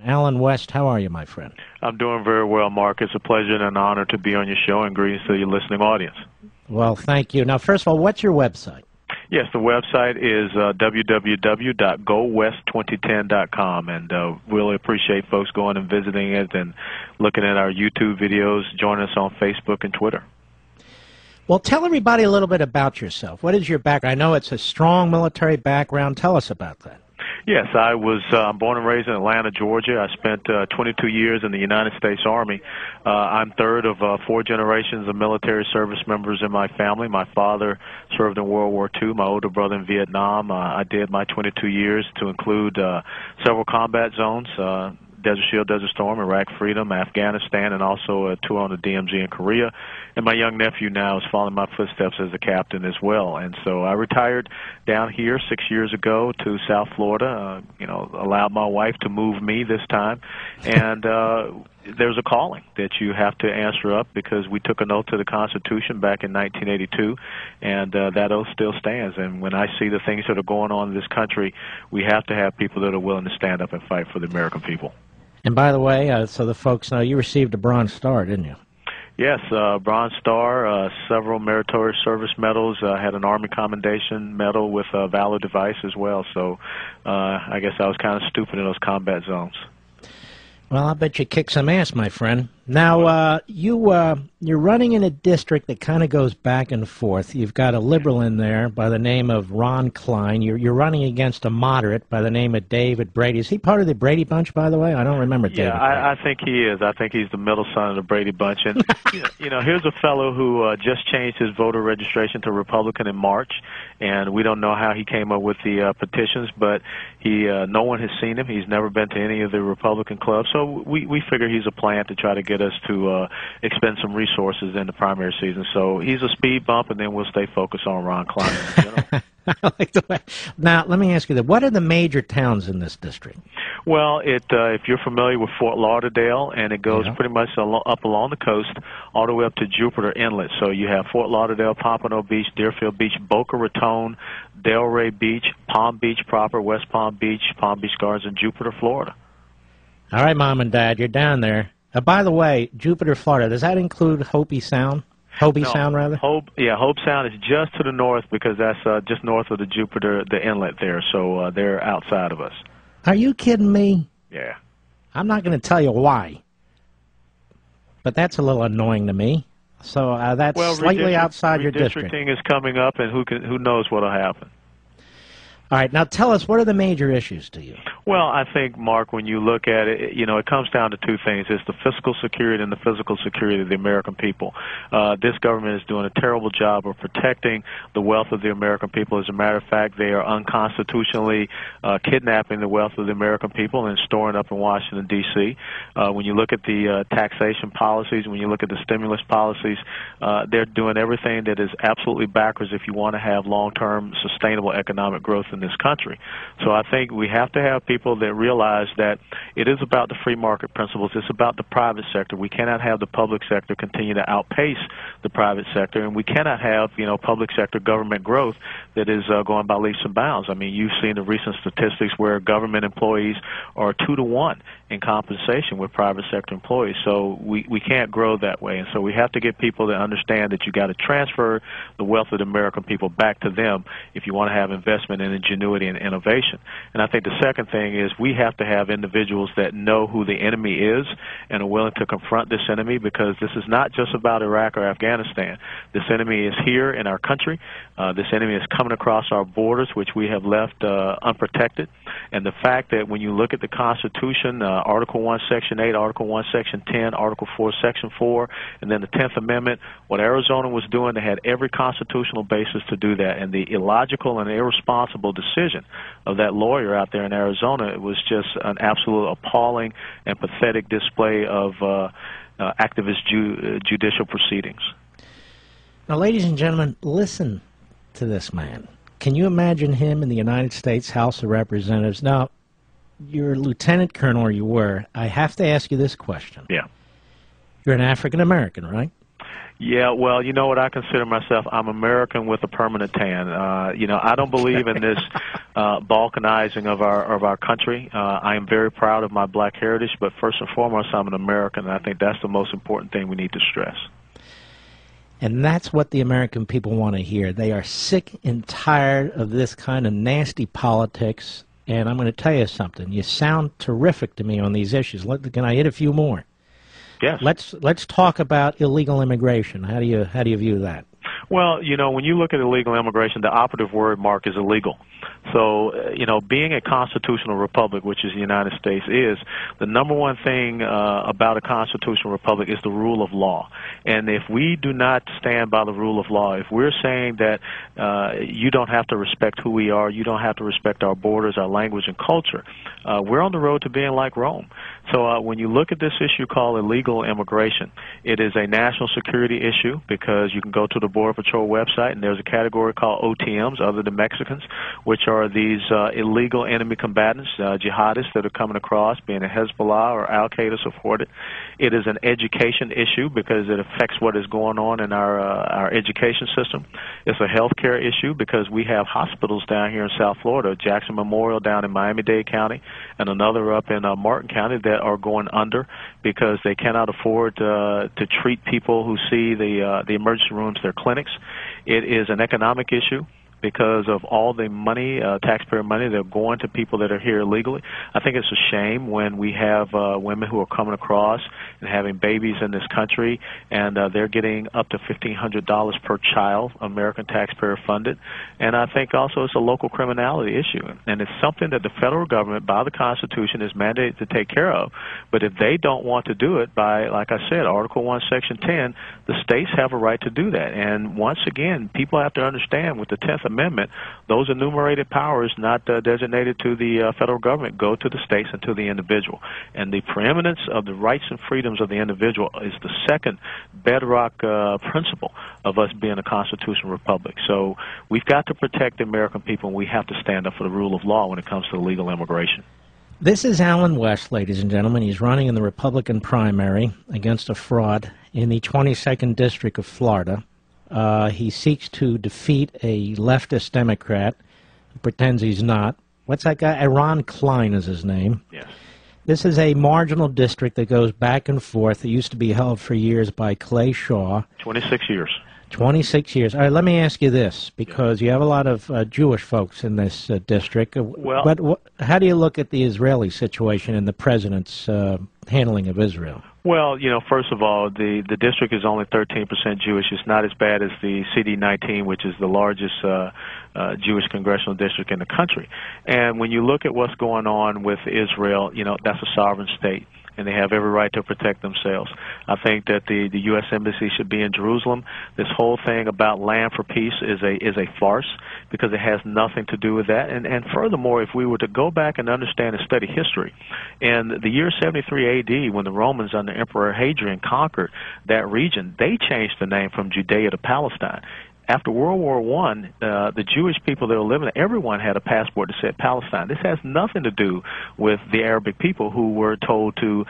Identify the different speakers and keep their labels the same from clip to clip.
Speaker 1: Alan West, how are you, my friend?
Speaker 2: I'm doing very well, Mark. It's a pleasure and an honor to be on your show, and greetings to your listening audience.
Speaker 1: Well, thank you. Now, first of all, what's your website?
Speaker 2: Yes, the website is www.gowest2010.com, and really appreciate folks going and visiting it and looking at our YouTube videos, joining us on Facebook and Twitter.
Speaker 1: Well, tell everybody a little bit about yourself. What is your background? I know it's a strong military background. Tell us about that.
Speaker 2: Yes, I was born and raised in Atlanta, Georgia. I spent 22 years in the United States Army. I'm third of 4 generations of military service members in my family. My father served in World War II, my older brother in Vietnam. I did my 22 years to include several combat zones, Desert Shield, Desert Storm, Iraq Freedom, Afghanistan, and also a tour on the DMZ in Korea. And my young nephew now is following my footsteps as a captain as well. And so I retired down here 6 years ago to South Florida, allowed my wife to move me this time. And there's a calling that you have to answer up because we took an oath to the Constitution back in 1982, and that oath still stands. And when I see the things that are going on in this country, we have to have people that are willing to stand up and fight for the American people.
Speaker 1: And by the way, so the folks know, you received a Bronze Star, didn't you?
Speaker 2: Yes, Bronze Star, several meritorious service medals, had an Army Commendation Medal with a Valor Device as well. So I guess I was kind of stupid in those combat zones.
Speaker 1: Well, I bet you kicked some ass, my friend. Now, you're running in a district that kind of goes back and forth. You've got a liberal in there by the name of Ron Klein. You're running against a moderate by the name of David Brady. Is he part of the Brady Bunch, by the way? I don't remember David Brady.
Speaker 2: I think he is. I think he's the middle son of the Brady Bunch. And, here's a fellow who just changed his voter registration to Republican in March, and we don't know how he came up with the petitions, but no one has seen him. He's never been to any of the Republican clubs, so we figure he's a plan to try to get us to expend some resources in the primary season. So he's a speed bump, and then we'll stay focused on Ron Klein in general.
Speaker 1: I like the way. Now, let me ask you this. What are the major towns in this district?
Speaker 2: Well, if you're familiar with Fort Lauderdale, and it goes pretty much up along the coast all the way up to Jupiter Inlet. So you have Fort Lauderdale, Pompano Beach, Deerfield Beach, Boca Raton, Delray Beach, Palm Beach proper, West Palm Beach Gardens, and Jupiter, Florida.
Speaker 1: All right, Mom and Dad, you're down there. By the way, Jupiter, Florida, does that include Hopi Sound? Sound, rather?
Speaker 2: Hope Sound is just to the north because that's just north of the Jupiter, the inlet there. So they're outside of us.
Speaker 1: Are you kidding me?
Speaker 2: Yeah.
Speaker 1: I'm not going to tell you why, but that's a little annoying to me. So that's slightly outside your district.
Speaker 2: Redistricting is coming up, and who knows what will happen.
Speaker 1: All right, now tell us, what are the major issues to you?
Speaker 2: Well, I think, Mark, when you look at it, it comes down to two things. It's the fiscal security and the physical security of the American people. This government is doing a terrible job of protecting the wealth of the American people. As a matter of fact, they are unconstitutionally kidnapping the wealth of the American people and storing up in Washington, D.C. When you look at the taxation policies, when you look at the stimulus policies, they're doing everything that is absolutely backwards if you want to have long-term sustainable economic growth in this country. So I think we have to have people that realize that it is about the free market principles. It's about the private sector. We cannot have the public sector continue to outpace the private sector, and we cannot have, public sector government growth that is going by leaps and bounds. I mean, you've seen the recent statistics where government employees are 2 to 1 in compensation with private sector employees. So we can't grow that way. And so we have to get people to understand that you got to transfer the wealth of the American people back to them if you want to have investment in ingenuity and innovation. And I think the second thing is we have to have individuals that know who the enemy is and are willing to confront this enemy, because this is not just about Iraq or Afghanistan. This enemy is here in our country. This enemy is coming across our borders, which we have left unprotected. And the fact that when you look at the Constitution, Article 1, Section 8, Article 1, Section 10, Article 4, Section 4, and then the 10th Amendment, what Arizona was doing, they had every constitutional basis to do that. And the illogical and irresponsible decision of that lawyer out there in Arizona, it was just an absolute appalling and pathetic display of activist judicial proceedings.
Speaker 1: Now, ladies and gentlemen, listen to this man. Can you imagine him in the United States House of Representatives? Now, you're a lieutenant colonel, or you were. I have to ask you this question.
Speaker 2: Yeah.
Speaker 1: You're an African-American, right?
Speaker 2: Yeah, well, you know what I consider myself? I'm American with a permanent tan. I don't believe in this balkanizing of our country. I am very proud of my black heritage, but first and foremost, I'm an American, and I think that's the most important thing we need to stress.
Speaker 1: And that's what the American people want to hear. They are sick and tired of this kind of nasty politics. And I'm going to tell you something. You sound terrific to me on these issues. Can I hit a few more?
Speaker 2: Yes.
Speaker 1: Let's talk about illegal immigration. How do you view that?
Speaker 2: Well, when you look at illegal immigration, the operative word, Mark, is illegal. So, being a constitutional republic, which is the United States, is the number one thing about a constitutional republic is the rule of law. And if we do not stand by the rule of law, if we're saying that you don't have to respect who we are, you don't have to respect our borders, our language, and culture, we're on the road to being like Rome. So when you look at this issue called illegal immigration, it is a national security issue because you can go to the Border Patrol website and there's a category called OTMs, other than Mexicans, which are these illegal enemy combatants, jihadists that are coming across, being a Hezbollah or Al-Qaeda supported. It is an education issue because it affects what is going on in our education system. It's a healthcare issue because we have hospitals down here in South Florida, Jackson Memorial down in Miami-Dade County and another up in Martin County that are going under because they cannot afford to treat people who see the emergency rooms, their clinics. It is an economic issue because of all the money, taxpayer money, they're going to people that are here illegally. I think it's a shame when we have women who are coming across and having babies in this country, and they're getting up to $1,500 per child, American taxpayer funded. And I think also it's a local criminality issue, and it's something that the federal government, by the Constitution, is mandated to take care of. But if they don't want to do it by, like I said, Article 1, Section 10, the states have a right to do that. And once again, people have to understand with the 10th Amendment, those enumerated powers not designated to the federal government go to the states and to the individual. And the preeminence of the rights and freedoms of the individual is the second bedrock principle of us being a constitutional republic. So we've got to protect the American people, and we have to stand up for the rule of law when it comes to legal immigration.
Speaker 1: This is Alan West, ladies and gentlemen. He's running in the Republican primary against a fraud in the 22nd District of Florida. He seeks to defeat a leftist Democrat who pretends he's not. What's that guy? Ron Klein is his name.
Speaker 2: Yes.
Speaker 1: This is a marginal district that goes back and forth. It used to be held for years by Clay Shaw.
Speaker 2: 26 years.
Speaker 1: 26 years. All right, let me ask you this, because you have a lot of Jewish folks in this district.
Speaker 2: Well,
Speaker 1: but how do you look at the Israeli situation and the president's handling of Israel?
Speaker 2: Well, first of all, the district is only 13% Jewish. It's not as bad as the CD19, which is the largest Jewish congressional district in the country. And when you look at what's going on with Israel, that's a sovereign state, and they have every right to protect themselves. I think that the U.S. Embassy should be in Jerusalem. This whole thing about land for peace is a farce because it has nothing to do with that. And furthermore, if we were to go back and understand and study history, in the year 73 A.D., when the Romans under Emperor Hadrian conquered that region, they changed the name from Judea to Palestine. After World War I, the Jewish people that were living there, everyone had a passport that said Palestine. This has nothing to do with the Arabic people who were told to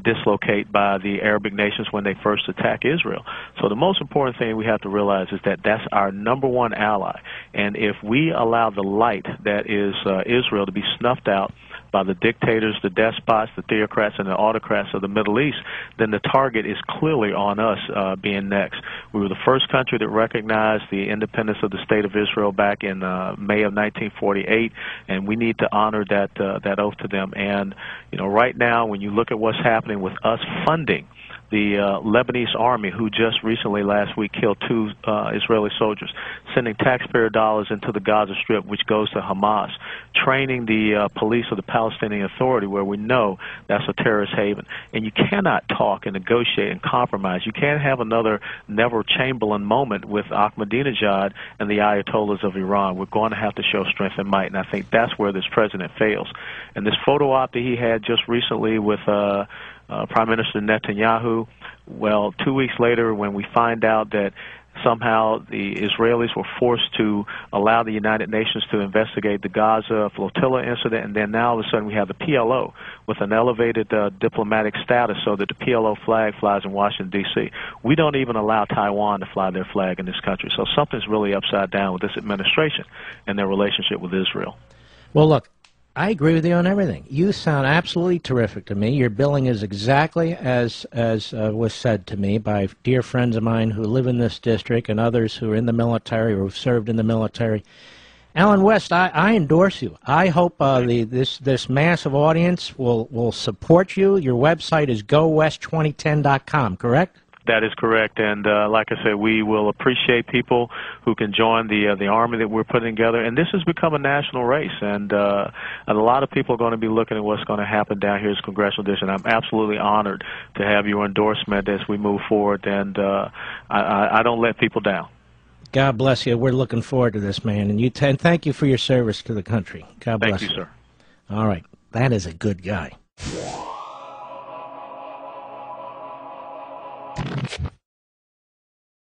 Speaker 2: dislocate by the Arabic nations when they first attacked Israel. So the most important thing we have to realize is that that's our number one ally. And if we allow the light that is Israel to be snuffed out by the dictators, the despots, the theocrats, and the autocrats of the Middle East, then the target is clearly on us being next. We were the first country that recognized the independence of the State of Israel back in May of 1948, and we need to honor that oath to them. And, right now, when you look at what's happening with us funding the Lebanese army, who just recently last week killed 2 Israeli soldiers, sending taxpayer dollars into the Gaza Strip, which goes to Hamas, training the police of the Palestinian Authority, where we know that's a terrorist haven. And you cannot talk and negotiate and compromise. You can't have another Neville Chamberlain moment with Ahmadinejad and the Ayatollahs of Iran. We're going to have to show strength and might, and I think that's where this president fails. And this photo op that he had just recently with Prime Minister Netanyahu, well, 2 weeks later, when we find out that somehow the Israelis were forced to allow the United Nations to investigate the Gaza flotilla incident, and then now all of a sudden we have the PLO with an elevated diplomatic status so that the PLO flag flies in Washington, D.C. We don't even allow Taiwan to fly their flag in this country. So something's really upside down with this administration and their relationship with Israel.
Speaker 1: Well, look, I agree with you on everything. You sound absolutely terrific to me. Your billing is exactly as was said to me by dear friends of mine who live in this district and others who are in the military or who've served in the military. Alan West, I endorse you. I hope this massive audience will support you. Your website is gowest2010.com, correct?
Speaker 2: That is correct, and like I said, we will appreciate people who can join the army that we're putting together. And this has become a national race, and a lot of people are going to be looking at what's going to happen down here as Congressional District. I'm absolutely honored to have your endorsement as we move forward, and I don't let people down.
Speaker 1: God bless you. We're looking forward to this, man, and thank you for your service to the country. God bless you.
Speaker 2: Thank you, sir.
Speaker 1: All right, that is a good guy.